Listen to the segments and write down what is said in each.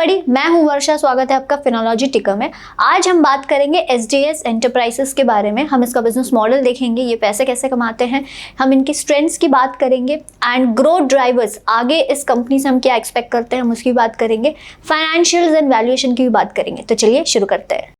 Everybody, मैं हूं वर्षा। स्वागत है आपका फिनोलॉजी टिकर में। आज हम बात करेंगे एसजेएस एंटरप्राइजेस के बारे में। हम इसका बिजनेस मॉडल देखेंगे, ये पैसे कैसे कमाते हैं, हम इनकी स्ट्रेंथ्स की बात करेंगे एंड ग्रोथ ड्राइवर्स, आगे इस कंपनी से हम क्या एक्सपेक्ट करते हैं हम उसकी बात करेंगे, फाइनेंशियल्स एंड वैल्यूएशन की भी बात करेंगे। तो चलिए शुरू करते हैं।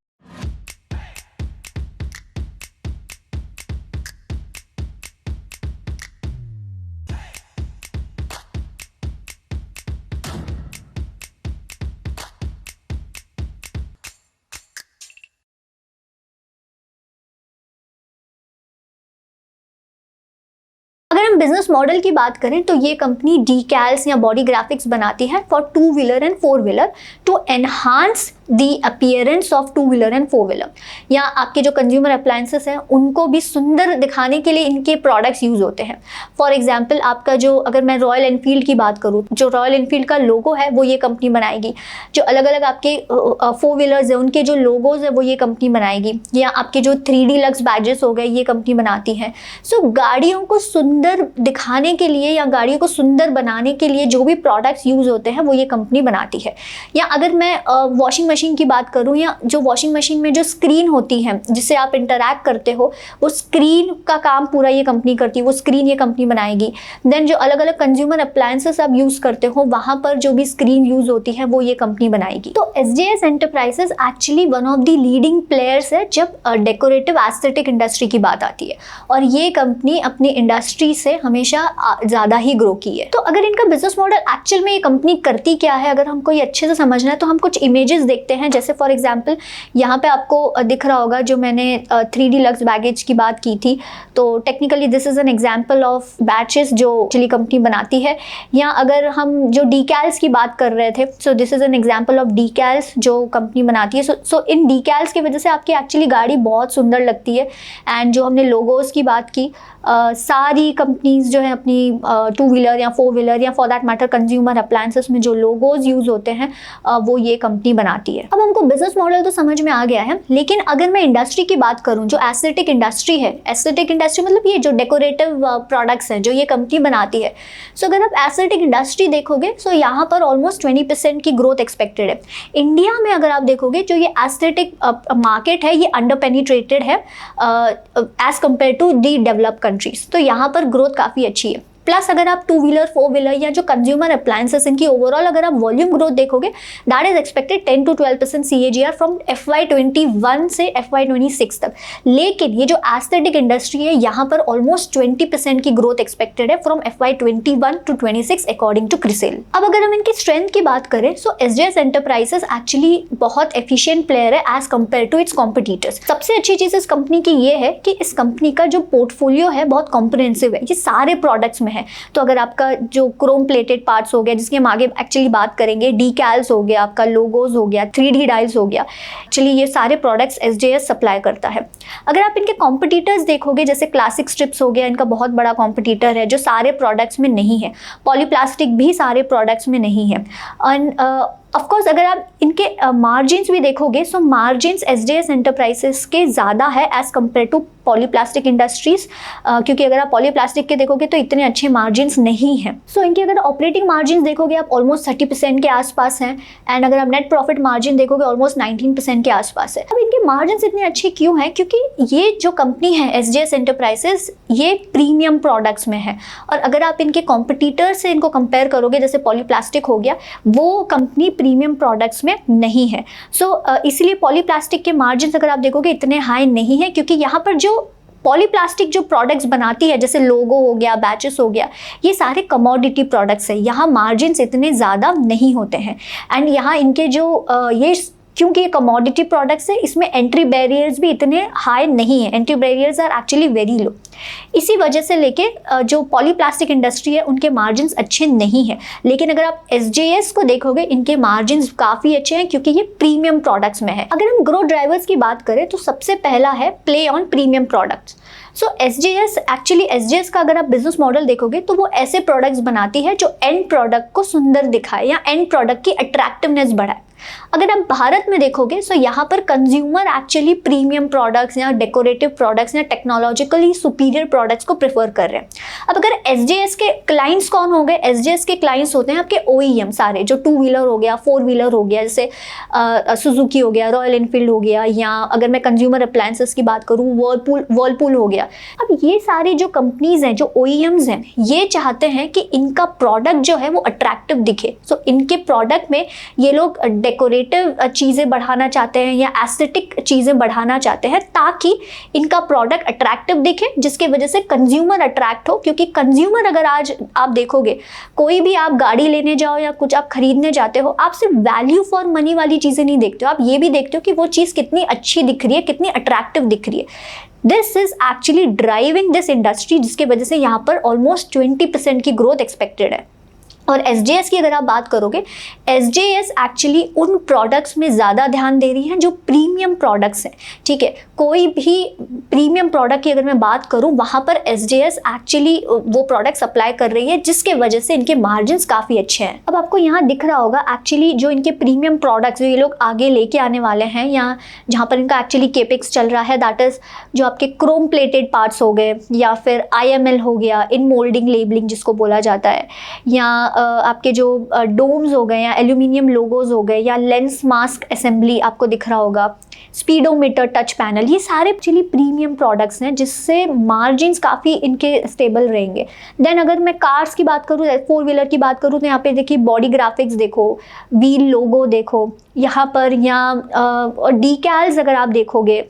अगर हम बिजनेस मॉडल की बात करें तो ये कंपनी डीकैल्स या बॉडी ग्राफिक्स बनाती है for two wheeler and four wheeler two enhance the appearance of two wheeler and four wheeler. या आपके जो कंज्यूमर अप्लायंसेस हैं उनको भी सुंदर दिखाने के लिए इनके प्रोडक्ट्स यूज होते हैं। फॉर एग्जाम्पल आपका जो, अगर मैं रॉयल एनफील्ड की बात करूँ, जो रॉयल एनफील्ड का लोगो है वो ये कंपनी बनाएगी। जो अलग अलग आपके फोर व्हीलर्स है उनके जो लोगोज है वो ये कंपनी बनाएगी। या आपके जो 3D लक्स बैजेस हो गए ये कंपनी बनाती है। सो गाड़ियों को सुंदर दिखाने के लिए या गाड़ियों को सुंदर बनाने के लिए जो भी प्रोडक्ट्स यूज होते हैं वो ये कंपनी बनाती है। या अगर मैं वॉशिंग मशीन की बात करूं, या जो वॉशिंग मशीन में जो स्क्रीन होती है जिससे आप इंटरैक्ट करते हो, वो स्क्रीन का काम पूरा ये कंपनी करती है, वो स्क्रीन ये कंपनी बनाएगी। देन जो अलग अलग कंज्यूमर अप्लायंसेस आप यूज करते हो वहां पर जो भी स्क्रीन यूज होती है वो ये कंपनी बनाएगी। तो SJS Enterprises actually one of the leading players है जब डेकोरेटिव एस्थेटिक इंडस्ट्री की बात आती है, और ये कंपनी अपनी इंडस्ट्री से हमेशा ज्यादा ही ग्रो की है। तो अगर इनका बिजनेस मॉडल एक्चुअल में ये कंपनी करती क्या है, अगर हमको ये अच्छे से समझना है तो हम कुछ इमेजेस देखते हैं। जैसे फॉर एग्जांपल यहाँ पे आपको दिख रहा होगा जो मैंने 3D लक्स बैगेज की बात की थी, तो technically this is an example of batches जो एक्चुअली कंपनी बनाती है। या अगर हम जो डीकैल्स की बात कर रहे थे, so this is an example of decals जो कंपनी बनाती है। सो इन डीकैल्स की वजह से आपकी एक्चुअली गाड़ी बहुत सुंदर लगती है। एंड जो हमने लोगोज की बात की, सारी कंपनीज जो है अपनी टू व्हीलर या फोर व्हीलर या for that matter consumer appliances में जो लोगोज यूज होते हैं वो ये कंपनी बनाती है। अब हमको बिजनेस मॉडल तो समझ में आ गया है, लेकिन अगर मैं इंडस्ट्री की बात करूं, जो एस्थेटिक इंडस्ट्री है, एस्थेटिक इंडस्ट्री मतलब ये जो डेकोरेटिव प्रोडक्ट्स हैं जो ये कंपनी बनाती है। सो अगर आप एस्थेटिक इंडस्ट्री देखोगे सो यहाँ पर ऑलमोस्ट 20% की ग्रोथ एक्सपेक्टेड है। इंडिया में अगर आप देखोगे जो ये एस्थेटिक मार्केट है ये अंडर पेनिट्रेटेड है as compare to the developed countries. तो यहाँ पर ग्रोथ काफ़ी अच्छी है। प्लस अगर आप टू व्हीलर फोर व्हीलर या जो कंज्यूमर अप्लायंसेस इनकी ओवरऑल अगर आप वॉल्यूम ग्रोथ देखोगे, that is expected 10 to 12% CAGR from FY21 से FY26 तक। लेकिन ये जो एस्थेटिक इंडस्ट्री है यहाँ पर ऑलमोस्ट 20% की ग्रोथ एक्सपेक्टेड है from FY21 to 26 according to CRISIL. अब अगर हम इनकी स्ट्रेंथ की बात करें, सो एसजेएस एंटरप्राइजेस एक्चुअली बहुत एफिशिएंट प्लेयर है as compare to its competitors. सबसे अच्छी चीज इस कंपनी की ये है कि इस कंपनी का जो पोर्टफोलियो है बहुत कॉम्प्रिहेंसिव है, ये सारे प्रोडक्ट्स में है। तो अगर आपका जो क्रोम प्लेटेड पार्ट्स हो गया जिसकी हम आगे एक्चुअली बात करेंगे, डीकैल्स हो गया, आपका लोगोज हो गया, 3D डाइल्स हो गया, एक्चुअली ये सारे प्रोडक्ट्स एसजेएस सप्लाई करता है। अगर आप इनके कॉम्पिटिटर्स देखोगे, जैसे क्लासिक स्ट्रिप्स हो गया, इनका बहुत बड़ा कॉम्पिटिटर है जो सारे प्रोडक्ट्स में नहीं है। पॉलीप्लास्टिक भी सारे प्रोडक्ट्स में नहीं है। एंड ऑफकोर्स अगर आप इनके मार्जिन्स भी देखोगे, सो मार्जिन्स एसजेएस एंटरप्राइजेस के ज़्यादा है एज कम्पेयर टू पॉलीप्लास्टिक इंडस्ट्रीज, क्योंकि अगर आप पॉलीप्लास्टिक के देखोगे तो इतने अच्छे मार्जिन्स नहीं हैं। सो इनके अगर ऑपरेटिंग मार्जिन्स देखोगे आप ऑलमोस्ट 30% के आसपास हैं। एंड अगर आप नेट प्रॉफिट मार्जिन देखोगे ऑलमोस्ट 19% के आसपास है। अब इनके मार्जिन्स इतने अच्छे क्यों हैं? क्योंकि ये जो कंपनी है एसजेएस एंटरप्राइजेस ये प्रीमियम प्रोडक्ट्स में है। और अगर आप इनके कॉम्पिटिटर से इनको कंपेयर करोगे, जैसे पॉलीप्लास्टिक हो गया, वो कंपनी प्रीमियम प्रोडक्ट्स में नहीं है। सो इसलिए पॉलीप्लास्टिक के मार्जिन्स अगर आप देखोगे इतने हाई नहीं है, क्योंकि यहाँ पर जो पॉलीप्लास्टिक जो प्रोडक्ट्स बनाती है जैसे लोगो हो गया, बैचेस हो गया, ये सारे कमोडिटी प्रोडक्ट्स है, यहाँ मार्जिन्स इतने ज़्यादा नहीं होते हैं। एंड यहाँ इनके जो ये क्योंकि ये कमोडिटी प्रोडक्ट्स है, इसमें एंट्री बैरियर्स भी इतने हाई नहीं है, entry barriers are actually very low. इसी वजह से लेके जो पॉलीप्लास्टिक इंडस्ट्री है उनके मार्जिन्स अच्छे नहीं है। लेकिन अगर आप एसजेएस को देखोगे इनके मार्जिन्स काफ़ी अच्छे हैं क्योंकि ये प्रीमियम प्रोडक्ट्स में है। अगर हम ग्रोथ ड्राइवर्स की बात करें तो सबसे पहला है play on premium products. So SJS का अगर आप बिजनेस मॉडल देखोगे तो वो ऐसे प्रोडक्ट्स बनाती है जो एंड प्रोडक्ट को सुंदर दिखाए या एंड प्रोडक्ट की अट्रैक्टिवनेस बढ़ाए। अगर आप भारत में देखोगे तो यहाँ पर कंज्यूमर एक्चुअली प्रीमियम प्रोडक्ट्स या डेकोरेटिव प्रोडक्ट्स या टेक्नोलॉजिकली सुपीरियर प्रोडक्ट्स को प्रेफर कर रहे हैं। अब अगर एसजेएस के क्लाइंट्स कौन हो गए, एसजेएस के क्लाइंट्स होते हैं आपके ओईएम सारे, जो 2 व्हीलर हो गया, 4 व्हीलर हो गया, जैसे सुजुकी हो गया, रॉयल एनफील्ड हो गया, या अगर मैं कंज्यूमर अप्लायंसेस की बात करूँ वर्लपूल हो गया। अब ये सारे जो कंपनीज हैं, जो ओईएम्स हैं, ये चाहते हैं कि इनका प्रोडक्ट जो है वो अट्रैक्टिव दिखे। सो इनके प्रोडक्ट में ये लोग डेकोरेटिव चीज़ें बढ़ाना चाहते हैं या एस्थेटिक चीज़ें बढ़ाना चाहते हैं ताकि इनका प्रोडक्ट अट्रैक्टिव दिखे, जिसकी वजह से कंज्यूमर अट्रैक्ट हो। क्योंकि कंज्यूमर, अगर आज आप देखोगे कोई भी आप गाड़ी लेने जाओ या कुछ आप खरीदने जाते हो, आप सिर्फ वैल्यू फॉर मनी वाली चीज़ें नहीं देखते हो, आप ये भी देखते हो कि वो चीज़ कितनी अच्छी दिख रही है, कितनी अट्रैक्टिव दिख रही है। This is actually driving this industry, जिसकी वजह से यहाँ पर ऑलमोस्ट 20% की ग्रोथ एक्सपेक्टेड है। और एसजेएस की अगर आप बात करोगे, एसजेएस एक्चुअली उन प्रोडक्ट्स में ज़्यादा ध्यान दे रही हैं जो प्रीमियम प्रोडक्ट्स हैं। ठीक है, कोई भी प्रीमियम प्रोडक्ट की अगर मैं बात करूं, वहाँ पर एसजेएस एक्चुअली वो प्रोडक्ट सप्लाई कर रही है, जिसके वजह से इनके मार्जिन्स काफ़ी अच्छे हैं। अब आपको यहाँ दिख रहा होगा एक्चुअली जो इनके प्रीमियम प्रोडक्ट्स जो ये लोग आगे लेके आने वाले हैं, या जहाँ पर इनका एक्चुअली केपेक्स चल रहा है, दैट इज़ जो आपके क्रोम प्लेटेड पार्ट्स हो गए, या फिर IML हो गया, इन मोल्डिंग लेबलिंग जिसको बोला जाता है, या आपके जो डोम्स हो गए, या एल्यूमिनियम लोगोज हो गए, या लेंस मास्क असेंबली आपको दिख रहा होगा, स्पीडोमीटर, टच पैनल, ये सारे एक्चुअली प्रीमियम प्रोडक्ट्स हैं जिससे मार्जिन्स काफ़ी इनके स्टेबल रहेंगे। देन अगर मैं कार्स की बात करूँ, 4 व्हीलर की बात करूँ, तो यहाँ पे देखिए बॉडी ग्राफिक्स देखो, व्हील लोगो देखो यहाँ पर, या डीकैल्स अगर आप देखोगे,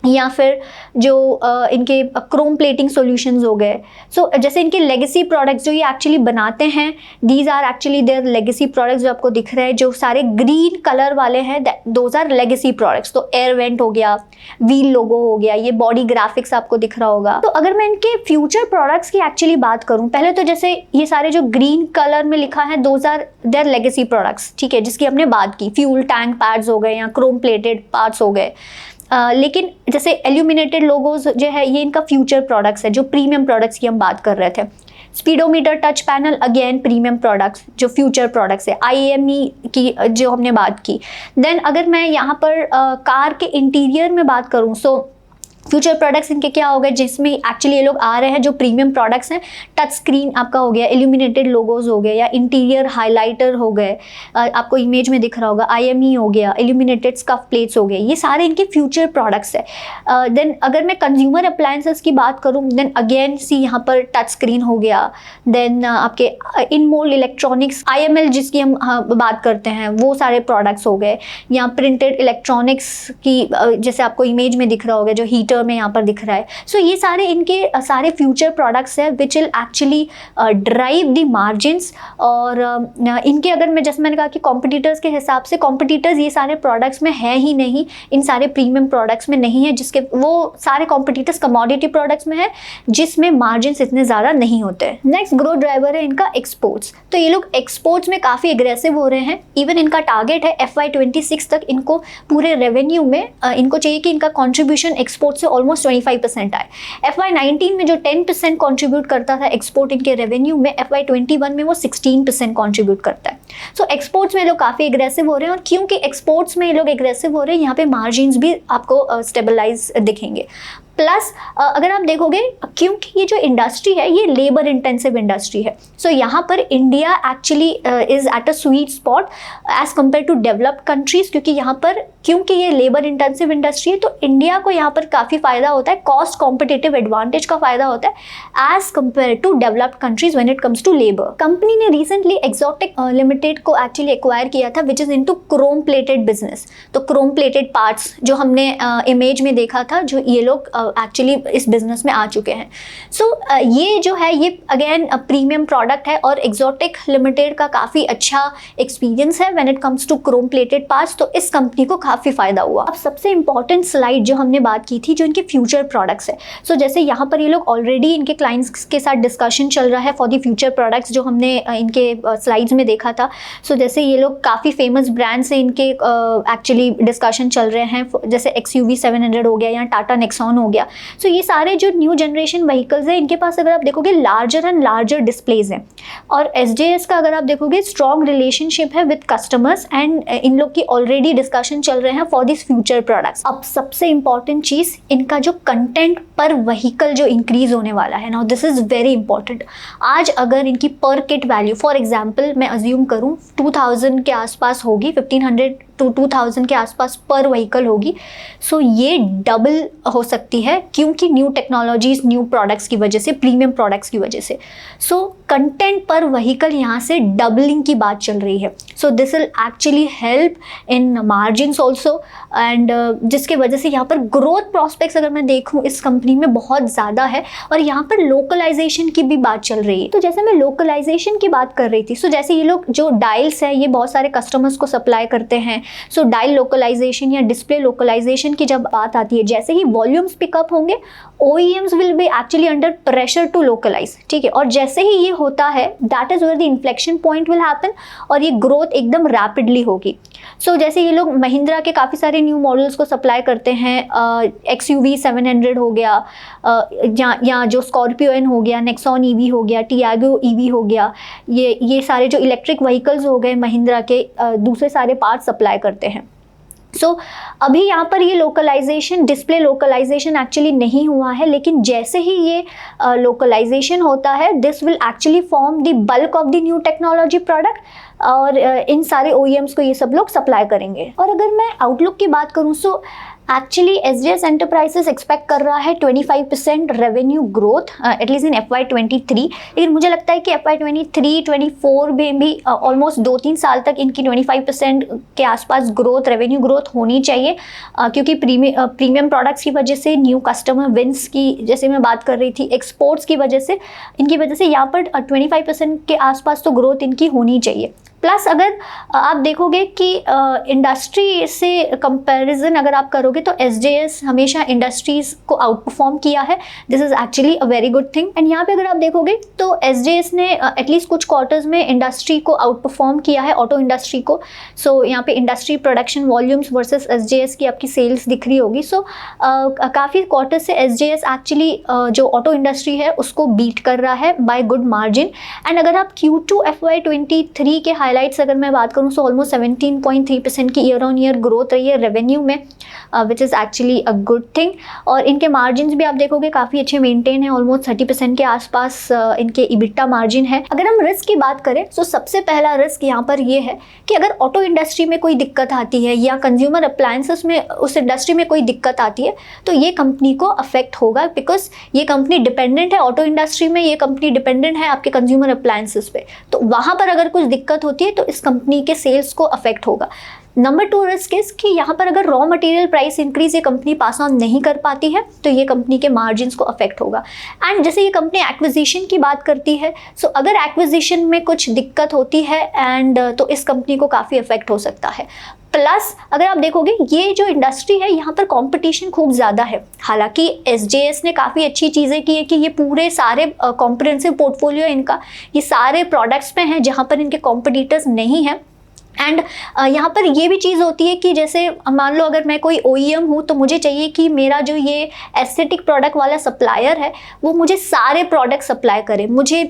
या फिर जो इनके क्रोम प्लेटिंग सॉल्यूशंस हो गए। सो जैसे इनके लेगेसी प्रोडक्ट्स जो ये एक्चुअली बनाते हैं, these are actually their legacy products. जो आपको दिख रहे हैं जो सारे ग्रीन कलर वाले हैं, दोज आर लेगेसी प्रोडक्ट्स। तो एयर वेंट हो गया, व्हील लोगो हो गया, ये बॉडी ग्राफिक्स आपको दिख रहा होगा। तो अगर मैं इनके फ्यूचर प्रोडक्ट्स की एक्चुअली बात करूँ, पहले तो जैसे ये सारे जो ग्रीन कलर में लिखा है, those are their legacy products, ठीक है, जिसकी हमने बात की। फ्यूल टैंक पैड्स हो गए या क्रोम प्लेटेड पार्ट्स हो गए। लेकिन जैसे एल्यूमिनेटेड लोगोज जो है, ये इनका फ्यूचर प्रोडक्ट्स है, जो प्रीमियम प्रोडक्ट्स की हम बात कर रहे थे। Speedometer, touch panel, again premium products जो फ्यूचर प्रोडक्ट्स है। IME की जो हमने बात की। देन अगर मैं यहाँ पर कार के इंटीरियर में बात करूँ, सो फ्यूचर प्रोडक्ट्स इनके क्या हो गए, जिसमें एक्चुअली ये लोग आ रहे हैं जो प्रीमियम प्रोडक्ट्स हैं। टच स्क्रीन आपका हो गया, इल्यूमिनेटेड लोगोज हो गए, या इंटीरियर हाइलाइटर हो गए, आपको इमेज में दिख रहा होगा, IME हो गया, इल्यूमिनेटेड स्कफ प्लेट्स हो गए, ये सारे इनके फ्यूचर प्रोडक्ट्स है। देन अगर मैं कंज्यूमर अप्लायंसेस की बात करूँ, देन अगेन सी यहाँ पर टच स्क्रीन हो गया। देन आपके इन मोल्ड इलेक्ट्रॉनिक्स, IML जिसकी हम बात करते हैं, वो सारे प्रोडक्ट्स हो गए। या प्रिंटेड इलेक्ट्रॉनिक्स की जैसे आपको इमेज में दिख रहा होगा, जो हीटर में यहाँ पर दिख रहा है। सो ये सारे इनके सारे फ्यूचर प्रोडक्ट्स है which will actually drive the margins. और इनके अगर मैं जैसे मैंने कहा कि कॉम्पिटिटर्स के हिसाब से, कॉम्पिटिटर्स ये सारे प्रोडक्ट्स में है ही नहीं, इन सारे प्रीमियम प्रोडक्ट्स में नहीं है, जिसके वो सारे कॉम्पिटिटर्स कमोडिटी प्रोडक्ट्स में है, जिसमें मार्जिन्स इतने ज़्यादा नहीं होते। नेक्स्ट ग्रोथ ड्राइवर है इनका एक्सपोर्ट्स। तो ये लोग एक्सपोर्ट्स में काफ़ी एग्रेसिव हो रहे हैं। इवन इनका टारगेट है FY26 तक इनको पूरे रेवेन्यू में इनको चाहिए कि इनका कॉन्ट्रीब्यूशन एक्सपोर्ट से ऑलमोस्ट 25% आए। FY19 में जो 10% कॉन्ट्रीब्यूट करता था एक्सपोर्ट इनके रेवेन्यू में, FY21 में वो 16% कॉन्ट्रीब्यूट करता है। सो एक्सपोर्ट्स में लोग काफ़ी एग्रेसिव हो रहे हैं, और क्योंकि एक्सपोर्ट्स में ये लोग एग्रेसिव हो रहे हैं, यहाँ पे मार्जिन्स भी आपको स्टेबलाइज दिखेंगे। प्लस अगर आप देखोगे, क्योंकि ये जो इंडस्ट्री है ये लेबर इंटेंसिव इंडस्ट्री है, सो यहाँ पर India actually is at a sweet spot as compare to developed countries. क्योंकि यहाँ पर क्योंकि ये लेबर इंटेंसिव इंडस्ट्री है, तो इंडिया को यहाँ पर काफ़ी फ़ायदा होता है, कॉस्ट कॉम्पिटिटिव एडवांटेज का फ़ायदा होता है as compare to developed countries when it comes to labour. Company ने रिसेंटली एक्सोटिक लिमिटेड को एक्चुअली एक्वायर किया था, which is into chrome plated business. तो क्रोम प्लेटेड पार्ट्स जो हमने इमेज में देखा था, जो ये लोग एक्चुअली इस बिजनेस में आ चुके हैं। सो ये जो है ये अगेन प्रीमियम प्रोडक्ट है, और एक्सोटिक लिमिटेड का काफ़ी अच्छा एक्सपीरियंस है when it comes to chrome plated parts, तो इस कंपनी को काफ़ी फ़ायदा हुआ। अब सबसे इंपॉर्टेंट स्लाइड जो हमने बात की थी, जो इनके फ्यूचर प्रोडक्ट्स है। सो जैसे यहाँ पर ये लोग ऑलरेडी इनके क्लाइंट्स के साथ डिस्कशन चल रहा है फॉर द फ्यूचर प्रोडक्ट्स, जो हमने इनके स्लाइड्स में देखा था। सो जैसे ये लोग काफ़ी फेमस ब्रांड से इनके एक्चुअली डिस्कशन चल रहे हैं, जैसे XUV 700 हो गया, या टाटा नेक्सॉन हो गया। किया। सो ये सारे जो न्यू जनरेशन व्हीकल्स हैं इनके पास अगर आप देखोगे लार्जर एंड लार्जर डिस्प्लेज हैं, और SJS का अगर आप देखोगे स्ट्रॉन्ग रिलेशनशिप है विद कस्टमर्स, एंड इन लोग की ऑलरेडी डिस्कशन चल रहे हैं फॉर दिस फ्यूचर प्रोडक्ट्स। अब सबसे इंपॉर्टेंट चीज़, इनका जो कंटेंट पर व्हीकल जो इंक्रीज होने वाला है, now this is very important. आज अगर इनकी पर किट वैल्यू फॉर एग्जाम्पल मैं अज्यूम करूँ 2000 के आसपास होगी, 1500 टू 2000 के आसपास पर व्हीकल होगी, सो ये डबल हो सकती है क्योंकि न्यू टेक्नोलॉजीज, न्यू प्रोडक्ट्स की वजह से, प्रीमियम प्रोडक्ट्स की वजह से। सो कंटेंट पर व्हीकल यहाँ से डबलिंग की बात चल रही है। So this will actually help in margins also, and जिसके वजह से यहाँ पर ग्रोथ प्रॉस्पेक्ट्स अगर मैं देखूँ इस कंपनी में बहुत ज़्यादा है। और यहाँ पर लोकलाइजेशन की भी बात चल रही है। तो जैसे मैं लोकलाइजेशन की बात कर रही थी, सो जैसे ये लोग जो डायल्स है ये बहुत सारे कस्टमर्स को सप्लाई करते हैं। सो डायल लोकलाइजेशन या डिस्प्ले लोकलाइजेशन की जब बात आती है, जैसे ही वॉल्यूम्स पिकअप होंगे OEMs will be actually under pressure to localise, ठीक है। और जैसे ही ये होता है that is where the inflection point will happen, और ये ग्रोथ एकदम रैपिडली होगी। सो जैसे ये लोग महिंद्रा के काफ़ी सारे न्यू मॉडल्स को सप्लाई करते हैं, XUV 700 हो गया, या जो स्कॉर्पियो एन हो गया, नेक्सॉन EV हो गया, टियागो EV हो गया, ये सारे जो इलेक्ट्रिक व्हीकल्स हो गए महिंद्रा के, दूसरे सारे पार्ट सप्लाई करते हैं। सो अभी यहाँ पर ये लोकलाइजेशन, डिस्प्ले लोकलाइजेशन एक्चुअली नहीं हुआ है, लेकिन जैसे ही ये लोकलाइजेशन होता है this will actually form the bulk of the new technology product, और इन सारे OEMs को ये सब लोग सप्लाई करेंगे। और अगर मैं आउटलुक की बात करूँ, so actually SJS enterprises expect कर रहा है 25% revenue growth at least in FY23, लेकिन मुझे लगता है कि FY23-24 में भी ऑलमोस्ट 2-3 साल तक इनकी 25% के आसपास ग्रोथ, रेवेन्यू ग्रोथ होनी चाहिए, क्योंकि प्रीमियम प्रोडक्ट्स की वजह से, न्यू कस्टमर विंस की जैसे मैं बात कर रही थी, एक्सपोर्ट्स की वजह से, इनकी वजह से यहाँ पर 25% के आसपास तो ग्रोथ इनकी होनी चाहिए। प्लस अगर आप देखोगे कि इंडस्ट्री से कंपैरिजन अगर आप करोगे तो SJS हमेशा इंडस्ट्रीज़ को आउट परफॉर्म किया है। This is actually a very good thing. And यहाँ पे अगर आप देखोगे तो SJS ने एटलीस्ट कुछ क्वार्टर्स में इंडस्ट्री को आउट परफॉर्म किया है, ऑटो इंडस्ट्री को। सो यहाँ पे industry production volumes versus SJS की आपकी सेल्स दिख रही होगी। सो काफ़ी क्वार्टर से SJS एक्चुअली जो ऑटो इंडस्ट्री है उसको बीट कर रहा है बाय गुड मार्जिन। एंड अगर आप Q2 FY23 के हाइलाइट्स अगर मैं बात करूँ, सो ऑलमोस्ट 17.3% की ईयर ऑन ईयर ग्रोथ रही है रेवेन्यू में, which is actually a good thing. और इनके मार्जिन भी आप देखोगे काफ़ी अच्छे मेंटेन है, ऑलमोस्ट 30% के आसपास इनके EBITDA मार्जिन है। अगर हम रिस्क की बात करें तो सबसे पहला रिस्क यहाँ पर ये है कि अगर ऑटो इंडस्ट्री में कोई दिक्कत आती है या कंज्यूमर अप्लायंसेस में, उस इंडस्ट्री में कोई दिक्कत आती है तो ये कंपनी को अफेक्ट होगा, बिकॉज ये कंपनी डिपेंडेंट है ऑटो इंडस्ट्री में, ये कंपनी डिपेंडेंट है आपके कंज्यूमर अप्लायंसेस पे। तो वहाँ पर अगर कुछ दिक्कत होती है तो इस कंपनी के सेल्स को अफेक्ट होगा। नंबर 2 रिस्क इज कि यहाँ पर अगर रॉ मटेरियल प्राइस इंक्रीज ये कंपनी पास ऑन नहीं कर पाती है तो ये कंपनी के मार्जिन्स को अफेक्ट होगा। एंड जैसे ये कंपनी एक्विजिशन की बात करती है, सो अगर एक्विजिशन में कुछ दिक्कत होती है एंड तो इस कंपनी को काफ़ी अफेक्ट हो सकता है। प्लस अगर आप देखोगे ये जो इंडस्ट्री है यहाँ पर कंपटीशन खूब ज़्यादा है। हालांकि SJS ने काफ़ी अच्छी चीज़ें की है कि ये पूरे सारे कॉम्प्रिहेंसिव पोर्टफोलियो इनका ये सारे प्रोडक्ट्स पे हैं जहाँ पर इनके कॉम्पिटिटर्स नहीं हैं। एंड यहाँ पर ये भी चीज़ होती है कि जैसे मान लो अगर मैं कोई OEM हूँ तो मुझे चाहिए कि मेरा जो ये एस्थेटिक प्रोडक्ट वाला सप्लायर है वो मुझे सारे प्रोडक्ट सप्लाई करे। मुझे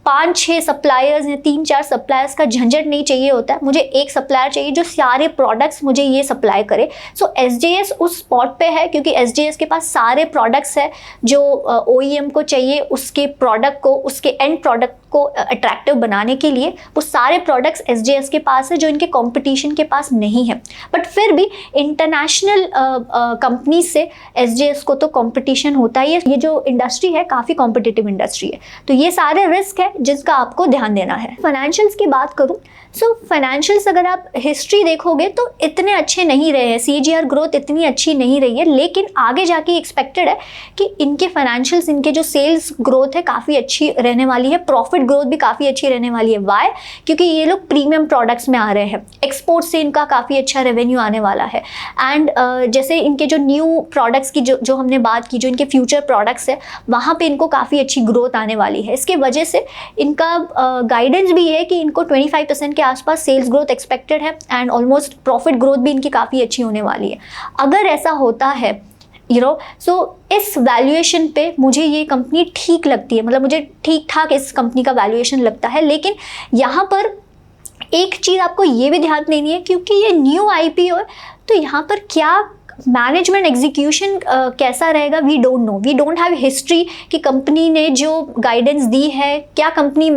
5-6 सप्लायर्स या 3-4 सप्लायर्स का झंझट नहीं चाहिए होता है, मुझे एक सप्लायर चाहिए जो सारे प्रोडक्ट्स मुझे ये सप्लाई करे। सो SJS उस स्पॉट पे है क्योंकि SJS के पास सारे प्रोडक्ट्स है जो OEM को चाहिए उसके प्रोडक्ट को, उसके एंड प्रोडक्ट को अट्रैक्टिव बनाने के लिए। वो सारे प्रोडक्ट्स SJS के पास है जो इनके कंपटीशन के पास नहीं है। बट फिर भी इंटरनेशनल कंपनी से SJS को तो कंपटीशन होता ही है। ये जो इंडस्ट्री है काफ़ी कॉम्पिटिटिव इंडस्ट्री है। तो ये सारे रिस्क है जिसका आपको ध्यान देना है। फाइनेंशियल्स की बात करूं, सो फाइनेंशियल्स अगर आप हिस्ट्री देखोगे तो इतने अच्छे नहीं रहे हैं, CAGR ग्रोथ इतनी अच्छी नहीं रही है, लेकिन आगे जाके एक्सपेक्टेड है कि इनके फाइनेंशियल्स, इनके जो सेल्स ग्रोथ है काफ़ी अच्छी रहने वाली है, प्रॉफिट ग्रोथ भी काफ़ी अच्छी रहने वाली है। वाई? क्योंकि ये लोग प्रीमियम प्रोडक्ट्स में आ रहे हैं, एक्सपोर्ट से इनका काफ़ी अच्छा रेवेन्यू आने वाला है। एंड जैसे इनके जो न्यू प्रोडक्ट्स की जो हमने बात की, जो इनके फ्यूचर प्रोडक्ट्स है वहाँ पर इनको काफ़ी अच्छी ग्रोथ आने वाली है। इसके वजह से इनका गाइडेंस भी है कि इनको 25% के आसपास सेल्स ग्रोथ एक्सपेक्टेड है एंड ऑलमोस्ट प्रॉफिट ग्रोथ भी इनकी काफ़ी अच्छी होने वाली है। अगर ऐसा होता है सो इस वैल्यूएशन पे मुझे ये कंपनी ठीक लगती है, मतलब मुझे ठीक ठाक इस कंपनी का वैल्यूएशन लगता है। लेकिन यहाँ पर एक चीज़ आपको ये भी ध्यान देनी है, क्योंकि ये न्यू आईपीओ है, तो यहाँ पर क्या मैनेजमेंट एग्जीक्यूशन कैसा रहेगा, we don't know, we don't have history कि कंपनी ने जो गाइडेंस दी है, क्या कंपनी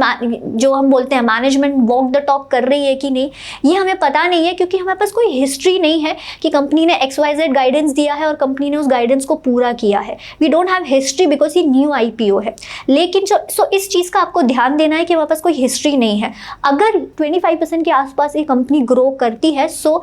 जो हम बोलते हैं मैनेजमेंट वॉक द टॉक कर रही है कि नहीं, ये हमें पता नहीं है, क्योंकि हमारे पास कोई हिस्ट्री नहीं है कि कंपनी ने XYZ गाइडेंस दिया है और कंपनी ने उस गाइडेंस को पूरा किया है। We don't have history because ये न्यू IPO है। लेकिन सो इस चीज़ का आपको ध्यान देना है कि हमारे पास कोई हिस्ट्री नहीं है। अगर 25% के आसपास ये कंपनी ग्रो करती है, सो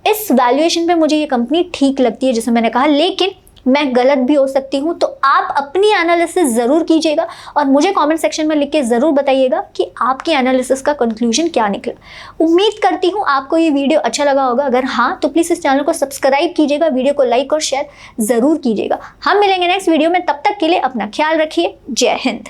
इस वैल्यूएशन पे मुझे ये कंपनी ठीक लगती है, जैसे मैंने कहा। लेकिन मैं गलत भी हो सकती हूँ, तो आप अपनी एनालिसिस ज़रूर कीजिएगा और मुझे कमेंट सेक्शन में लिख के ज़रूर बताइएगा कि आपकी एनालिसिस का कंक्लूजन क्या निकला। उम्मीद करती हूँ आपको ये वीडियो अच्छा लगा होगा। अगर हाँ, तो प्लीज़ इस चैनल को सब्सक्राइब कीजिएगा, वीडियो को लाइक और शेयर ज़रूर कीजिएगा। हम मिलेंगे नेक्स्ट वीडियो में, तब तक के लिए अपना ख्याल रखिए। जय हिंद।